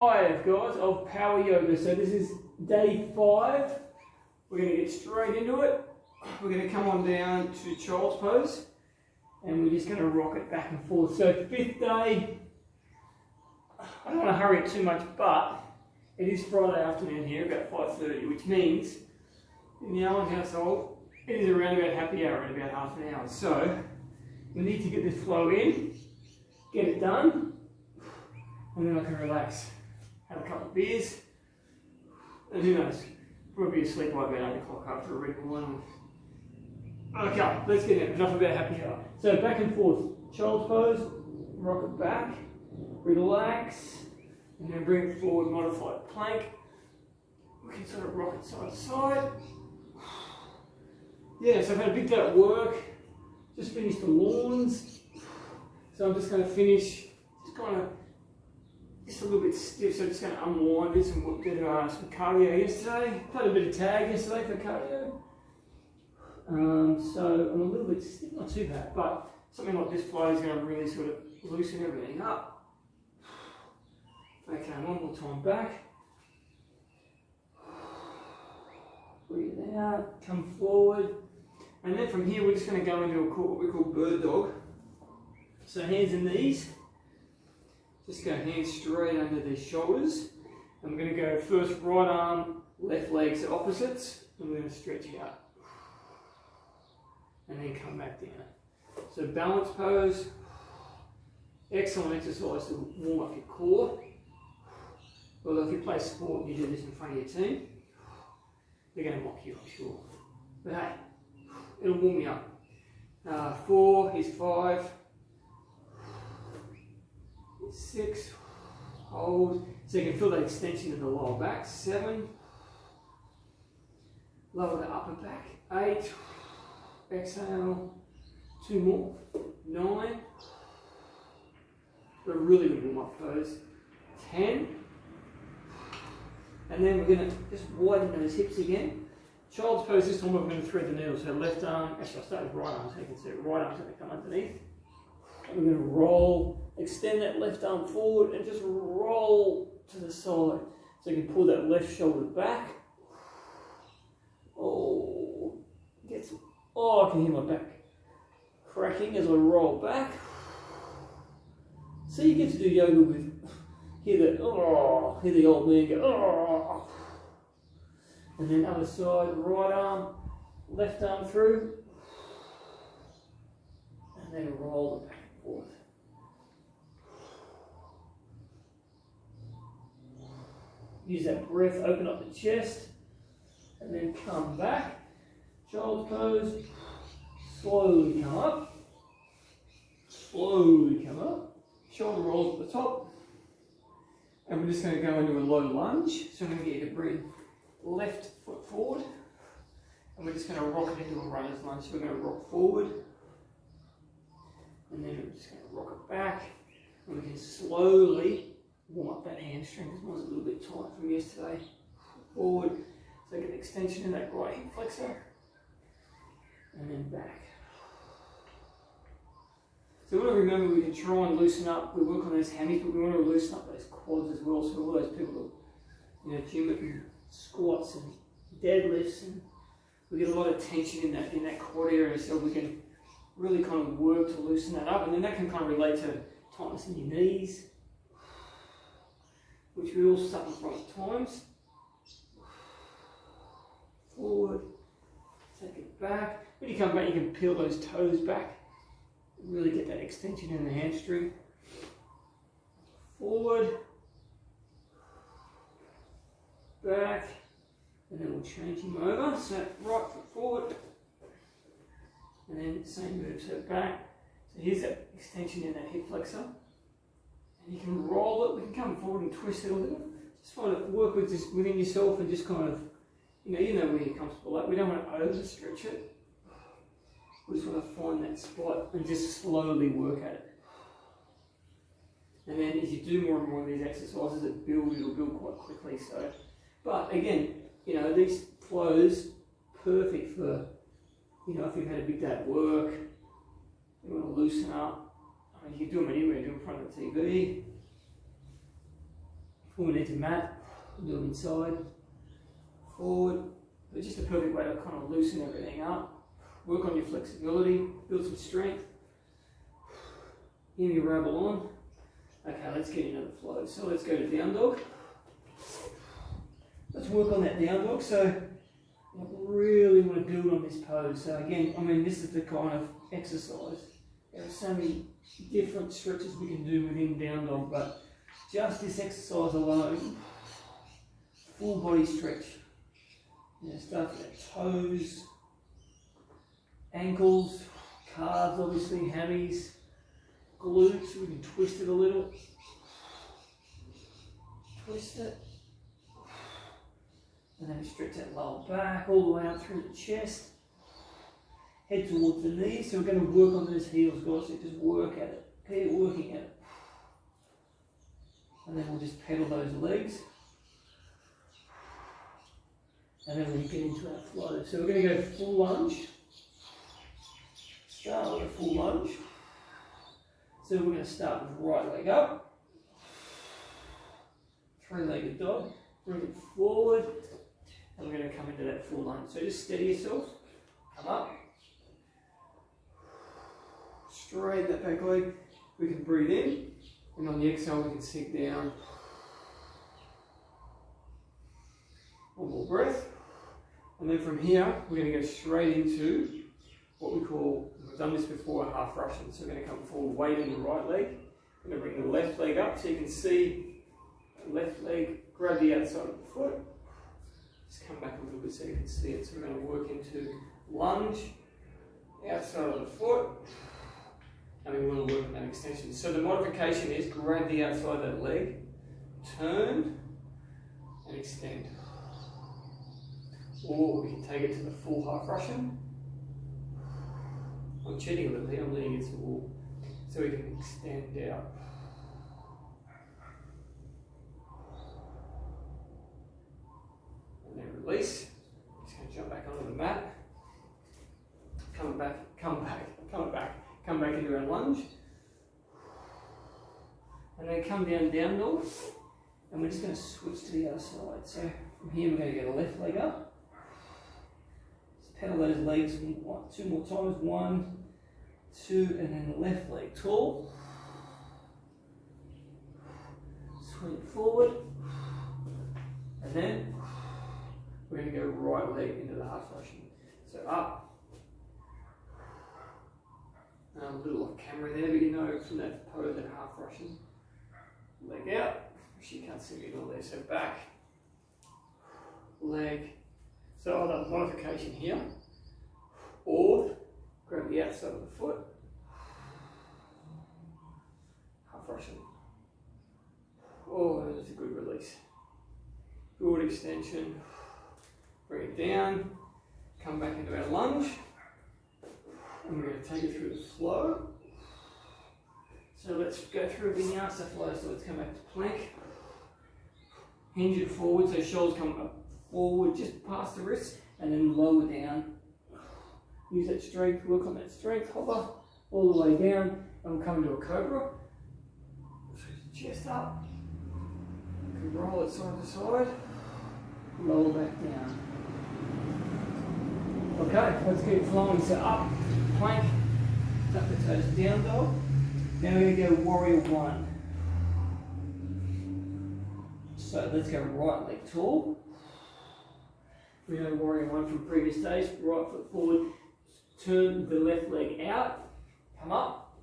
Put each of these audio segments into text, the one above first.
5 guys of power yoga. So this is day 5. We're going to get straight into it. We're going to come on down to child's pose and we're just going to rock it back and forth. So 5th day, I don't want to hurry it too much, but it is Friday afternoon here about 5:30, which means in the Allen household it is around about happy hour in about half an hour. So we need to get this flow in, get it done, and then I can relax. Have a couple of beers, and who knows, probably be asleep by about 8 o'clock after a Red Bull. Okay, let's get in. Enough about happy hour. So back and forth, child's pose, rock it back, relax, and then bring it forward, modified plank. We can sort of rock it side to side. Yeah, so I've had a big day at work, just finished the lawns, so I'm just going to finish, just a little bit stiff, so just going to unwind. Did some cardio yesterday. Played a bit of tag yesterday for cardio. So I'm a little bit stiff, not too bad, but something like this flow is going to really sort of loosen everything up. Okay, one more time back. Breathe out, come forward. And then from here we're just going to go into what we call bird dog. So hands and knees. Just go hands straight under the shoulders. And we're going to go first right arm, left legs opposites. And we're going to stretch out. And then come back down. So balance pose. Excellent exercise to warm up your core. Well, if you play sport and you do this in front of your team, they're going to mock you, I'm sure. But hey, it'll warm you up. 4 is 5. 6, hold, so you can feel that extension in the lower back. 7, lower the upper back. 8, exhale, 2 more. 9, a really good warm up pose. 10, and then we're going to just widen those hips again. Child's pose, this time we're going to thread the needle. So left arm, actually I'll start with right arm so you can see it. Right arm's going to come underneath. And we're going to roll, extend that left arm forward and just roll to the side. So you can pull that left shoulder back. Oh, I can hear my back cracking as I roll back. So you get to do yoga with, hear the old man go, oh. And then other side, right arm, left arm through. And then roll it back and forth. Use that breath, open up the chest, and then come back. Child's pose, slowly come up. Slowly come up. Shoulder rolls at the top. And we're just going to go into a low lunge. So I'm going to get you to bring left foot forward. And we're just going to rock it into a runner's lunge. So we're going to rock forward. And then we're just going to rock it back. And we can slowly warm up that hamstring because mine's a little bit tight from yesterday. Forward. So get an extension in that right hip flexor. And then back. So we want to remember we can try and loosen up. We work on those hammies, but we want to loosen up those quads as well. So all those people that gym it and squats and deadlifts, and we get a lot of tension in that quad area. So we can really kind of work to loosen that up, and then that can kind of relate to tightness in your knees, which we all suffer from at times. Forward, take it back. When you come back, you can peel those toes back. Really get that extension in the hamstring. Forward, back, and then we'll change him over. So right foot forward, and then same move, so back. So here's that extension in that hip flexor. And you can roll it, we can come forward and twist it a little. Just want to work with this within yourself and just kind of, you know where you're comfortable. Like we don't want to overstretch it. We just want to find that spot and just slowly work at it. And then as you do more and more of these exercises, it'll build quite quickly. So, but again, these flows perfect for, if you've had a big day at work, you want to loosen up. I mean, you can do them anywhere, do them in front of the TV. Pull into mat, do them inside, forward. But just a perfect way to kind of loosen everything up. Work on your flexibility, build some strength. Give me a rabble on. Okay, let's get into the flow. So let's go to down dog. Let's work on that down dog. So I really want to build on this pose. So again, I mean, this is the kind of exercise. There are so many different stretches we can do within down dog, but just this exercise alone, full body stretch. You know, start with toes, ankles, calves, obviously, hammies, glutes. We can twist it a little. Twist it. And then we stretch that lower back all the way up through the chest. Head towards the knees. So we're going to work on those heels, guys. So just work at it. Keep working at it. And then we'll just pedal those legs. And then we get into our flow. So we're going to go full lunge. Start with a full lunge. So we're going to start with right leg up. Three-legged dog. Bring it forward. And we're going to come into that full lunge. So just steady yourself. Come up. Straighten that back leg. We can breathe in. And on the exhale we can sink down. One more breath. And then from here, we're going to go straight into what we call, we've done this before, a half Russian. So we're going to come forward, weight in the right leg. We're going to bring the left leg up so you can see the left leg, grab the outside of the foot. Just come back a little bit so you can see it. So we're going to work into lunge, outside of the foot. And we want to work on that extension. So the modification is grab the outside of that leg, turn, and extend. Or we can take it to the full half Russian. I'm cheating a little here, I'm leaning against the wall. So we can extend out. And then release. Just going to jump back onto the mat. Come back into our lunge. And then come down dog. And we're just going to switch to the other side. So from here we're going to get a left leg up. Pedal those legs two more times. 1, 2, and then the left leg tall. Swing it forward. And then we're going to go right leg into the half Russian. So up. A little off camera there, but you know from that pose, that half Russian. Leg out. She can't see me at all there. So back. Leg. So either modification here, or grab the outside of the foot, half Russian. Oh, that's a good release. Good extension. Bring it down, come back into our lunge, and we're going to take it through the flow. So let's go through a vinyasa flow. So let's come back to plank. Hinge it forward, so shoulders come up forward just past the wrists, and then lower down. Use that strength, work on that strength, hover all the way down, and we'll come into a cobra. Chest up, you can roll it side to side, roll back down. Okay, let's keep flowing. So up, plank, tuck the toes down dog. Now we're going to go warrior 1. So let's go right leg tall. We know warrior 1 from previous days. Right foot forward, turn the left leg out, come up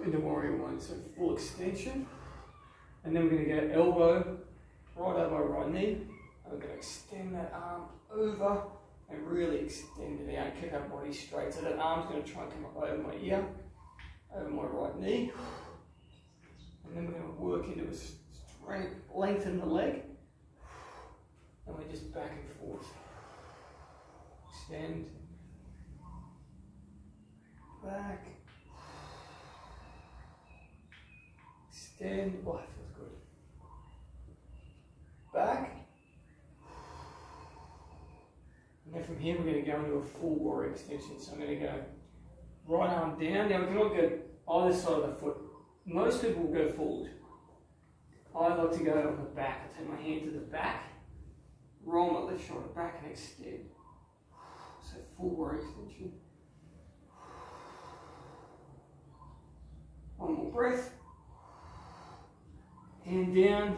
into warrior 1. So full extension. And then we're going to go elbow, right elbow, right knee. And we're going to extend that arm over and really extend it out. Keep our body straight. So that arm's going to try and come up over my ear, over my right knee. And then we're going to work into a strength, lengthen the leg. And we're just back and forth. Extend. Back. Extend. Oh, that feels good. Back. And then from here we're going to go into a full warrior extension. So I'm going to go right arm down. Now we cannot go either side of the foot. Most people will go forward. I like to go on the back. I take my hand to the back, roll my left shoulder back and extend. So full warrior extension. One more breath. Hand down,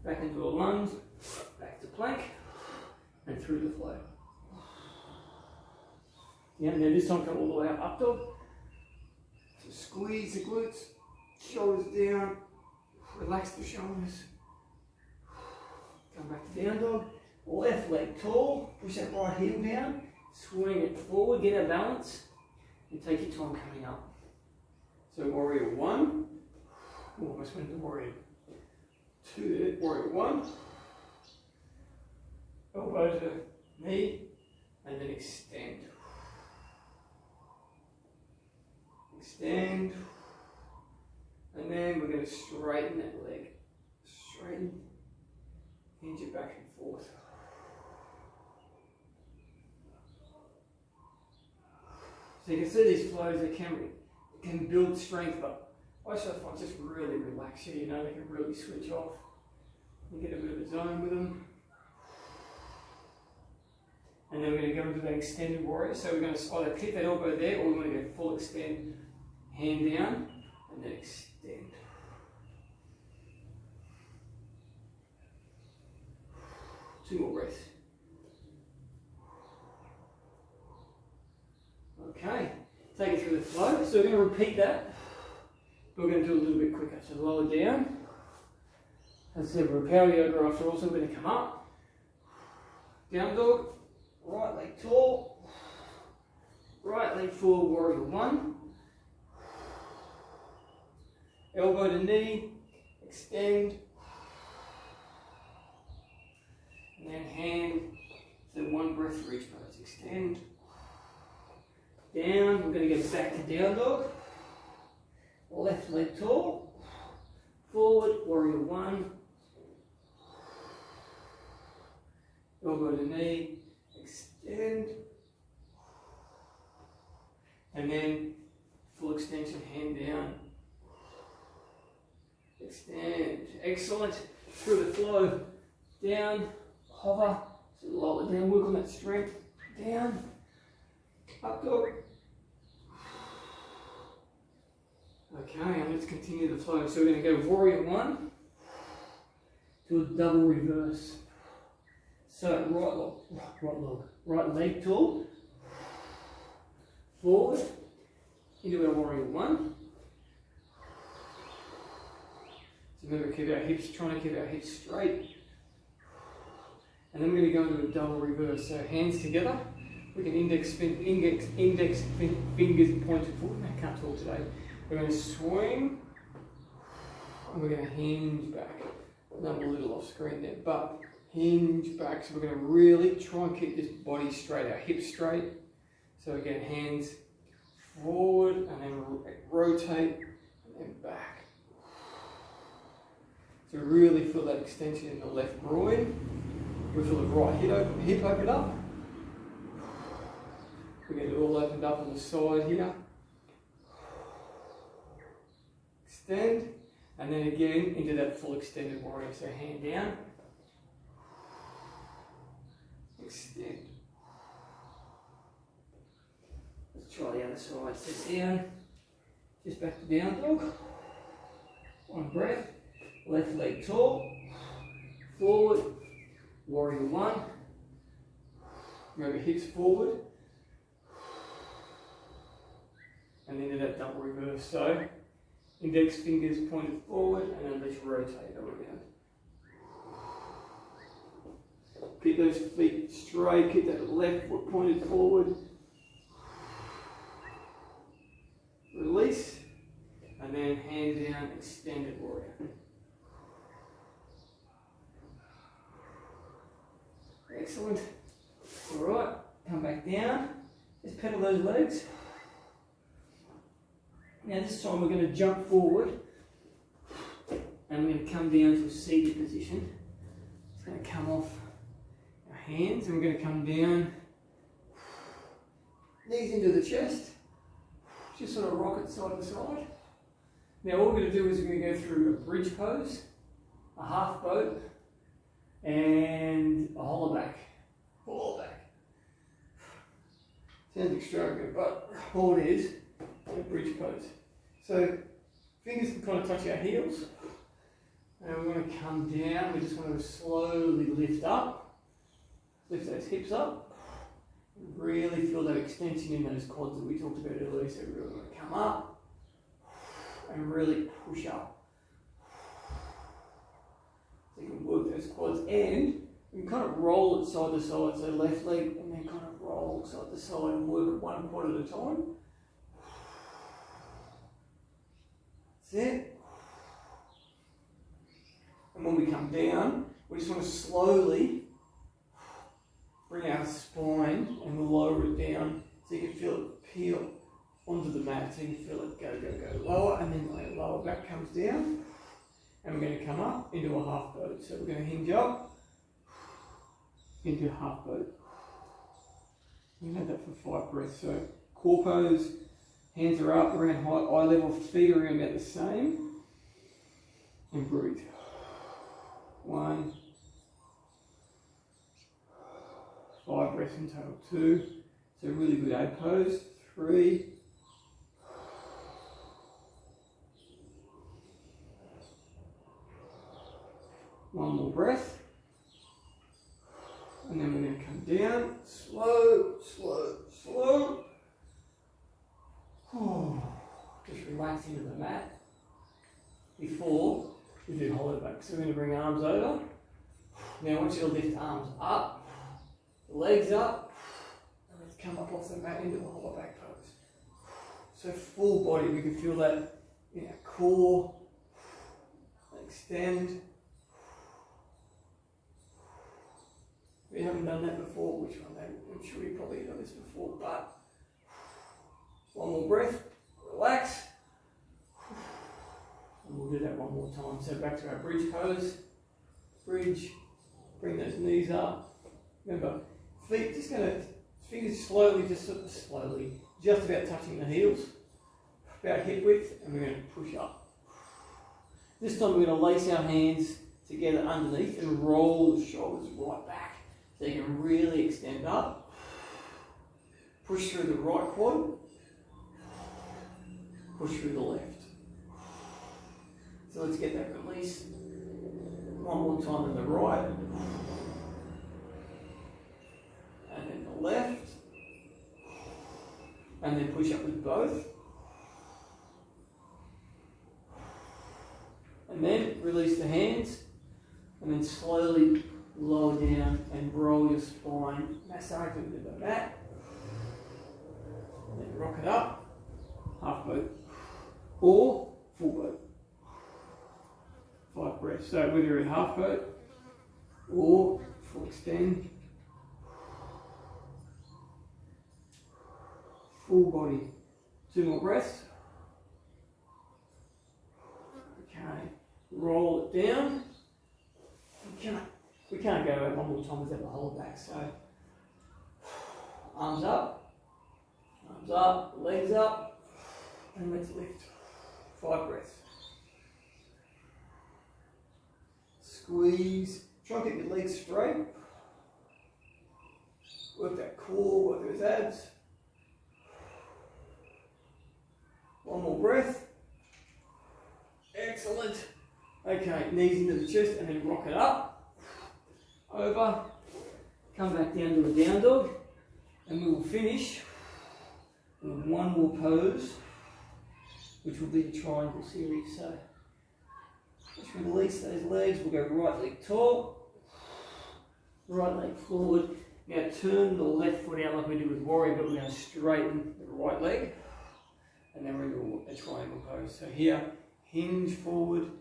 back into a lunge, back to plank, and through the flow. Yeah, now this time come all the way up dog. So squeeze the glutes, shoulders down, relax the shoulders. Come back to down dog. Left leg tall, push that right heel down, swing it forward, get a balance, and take your time coming up. So warrior one, almost went to warrior two there, warrior one, elbow to knee, and then extend. Extend, and then we're going to straighten that leg. Straighten, hinge it back and forth. So you can see these flows, they can build strength, but I also find just really relax you, you know, they can really switch off. You get a bit of a zone with them. And then we're going to go into that extended warrior. So we're going to either keep that elbow there, or we want to go full extend, hand down, and then extend. Two more breaths. Okay, take it through the flow. So we're going to repeat that, but we're going to do it a little bit quicker. So lower down. As I said, we're a power yoga after all, so we're going to come up. Down dog, right leg tall, right leg forward, warrior one. Elbow to knee, extend. And then hand, so one breath for each pose. Extend. Down, we're going to go back to down dog. Left leg tall. Forward, warrior one. Elbow to knee, extend. And then full extension, hand down. Extend. Excellent. Through the flow. Down, hover. So lower down, work on that strength. Down. Up dog. Okay, and let's continue the flow. So we're going to go warrior one to a double reverse. So right leg tall, forward, into our warrior one. So remember, keep our hips, trying to keep our hips straight. And then we're going to go into a double reverse. So hands together. We can index fingers pointed forward. I can't talk today. We're going to swing, and we're going to hinge back. I'm a little off screen there, but hinge back. So we're going to really try and keep this body straight, our hips straight. So again, hands forward, and then rotate, and then back. So really feel that extension in the left groin. We feel the right hip open up. We're going to all opened up on the side here. Extend, and then again into that full extended warrior. So hand down, extend. Let's try the other side. Sit down, just back to down dog. One breath, left leg tall, forward, warrior one. Remember hips forward, and into that double reverse. So index fingers pointed forward, and then let's rotate around. Keep those feet straight, keep that left foot pointed forward. Release, and then hand down, extended warrior. Excellent. All right, come back down. Just pedal those legs. Now this time we're going to jump forward, and we're going to come down to a seated position. It's going to come off our hands, and we're going to come down, knees into the chest, just sort of rock it side to side. Now what we're going to do is we're going to go through a bridge pose. a half boat, and a hollow back. Hollow back. Sounds extravagant, but all it is a bridge pose. So fingers can kind of touch our heels, and we're going to come down. We just want to slowly lift up, lift those hips up, really feel that extension in those quads that we talked about earlier. So we're really going to come up and really push up. So you can work those quads, and you can kind of roll it side to side, so left leg, and then kind of roll side to side and work one quad at a time. That's it. And when we come down, we just want to slowly bring our spine and lower it down so you can feel it peel onto the mat, so you can feel it go lower, and then our lower back comes down, and we're going to come up into a half boat. So we're going to hinge up into a half boat. We have that for 5 breaths. So core pose, hands are up around eye level, feet are around about the same, and breathe. 1, 5 breaths in total. 2, so really good A pose. 3, 1 more breath, and then we're going to come down, slow, slow, slow. Just relax into the mat before we do hollow back. So we're going to bring arms over. Now I want you to lift arms up, legs up, and let's come up off the mat into a hollow back pose. So full body, we can feel that in our core, extend. If you haven't done that before, which one? I'm sure you've probably done this before, but 1 more breath, relax, and we'll do that 1 more time. So back to our bridge pose, bridge, bring those knees up. Remember, feet just going to, fingers slowly, just sort of slowly, just about touching the heels, about hip width, and we're going to push up. This time we're going to lace our hands together underneath and roll the shoulders right back. So you can really extend up, push through the right quad, push through the left. So let's get that release. 1 more time in the right, and then the left, and then push up with both. And then release the hands, and then slowly lower down and roll your spine, massage it with the mat, and then rock it up, half boat, or full boat. 5 breaths. So whether you're in half boat or full extend, full body. 2 more breaths. Okay, roll it down. We can't go 1 more time without the hollow back. So arms up, legs up, and let's lift. 5 breaths. Squeeze. Try and get your legs straight. Work that core, work those abs. 1 more breath. Excellent. Okay, knees into the chest and then rock it up. Over. Come back down to a down dog. And we will finish with 1 more pose, which will be the triangle series. So just release those legs. We'll go right leg tall, right leg forward. Now turn the left foot out like we did with warrior, but we're going to straighten the right leg, and then we're going to do a triangle pose. So here, hinge forward,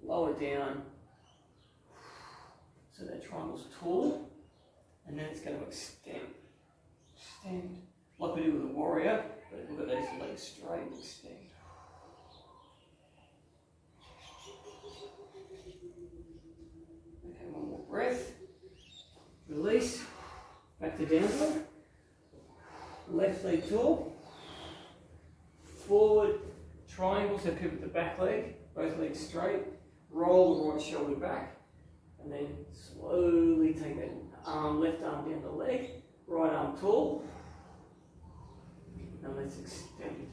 lower down, so that triangle's tall, and then it's going to extend, like we did with the warrior, but look at those legs straight and extend. Okay, 1 more breath, release, back to down dog, left leg tall, forward, triangle, so pivot the back leg, both legs straight, roll the right shoulder back, and then slowly take that left arm down the leg, right arm tall, and let's extend it.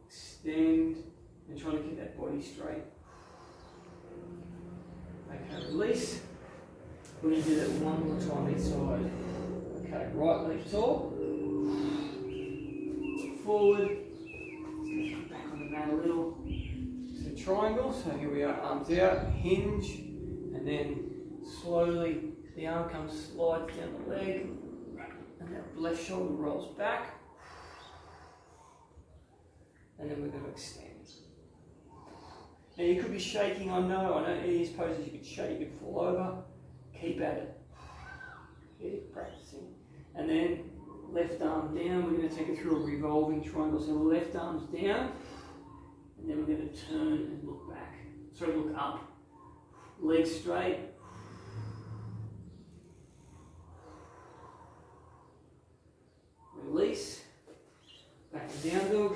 Extend, and try to keep that body straight. Okay, release. We're going to do that one more time each side. Okay, right leg tall. Forward. Come back on the mat a little. So triangle. So here we are, arms out, hinge, and then slowly the arm slides down the leg, and that left shoulder rolls back. And then we're going to extend. Now you could be shaking, I know in these poses you could shake, you could fall over. Keep at it. Keep practicing. And then left arm down, we're going to take it through a revolving triangle. So the left arm's down, and then we're going to turn and look back. Sorry, look up. Legs straight. Release. Back to down dog.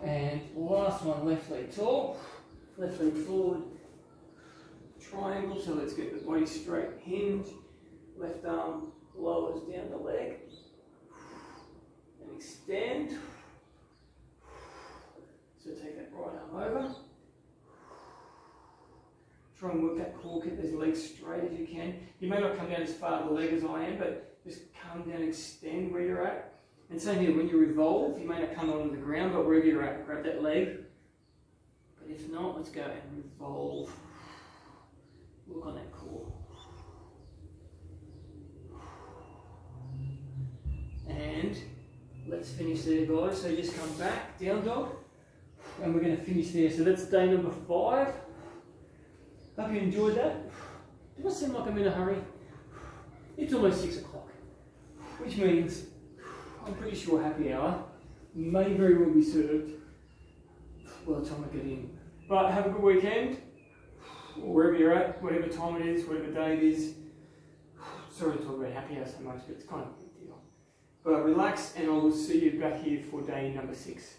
And last one, left leg tall, left leg forward, triangle, so let's get the body straight, hinge, left arm lowers down the leg, and extend, so take that right arm over, try and work that core, keep those legs straight as you can. You may not come down as far the leg as I am, but just come down, extend where you're at. And same here, when you revolve, you may not come onto the ground, but wherever you're at, grab that leg. But if not, let's go and revolve. Look on that core. And let's finish there, guys. So just come back, down dog, and we're going to finish there. So that's day number 5. Hope you enjoyed that. Do I seem like I'm in a hurry? It's almost 6 o'clock, which means I'm pretty sure happy hour may very well be served by the time I get in. But have a good weekend, or wherever you're at, whatever time it is, whatever day it is. Sorry to talk about happy hour so much, but it's kind of a big deal. But relax, and I will see you back here for day number 6.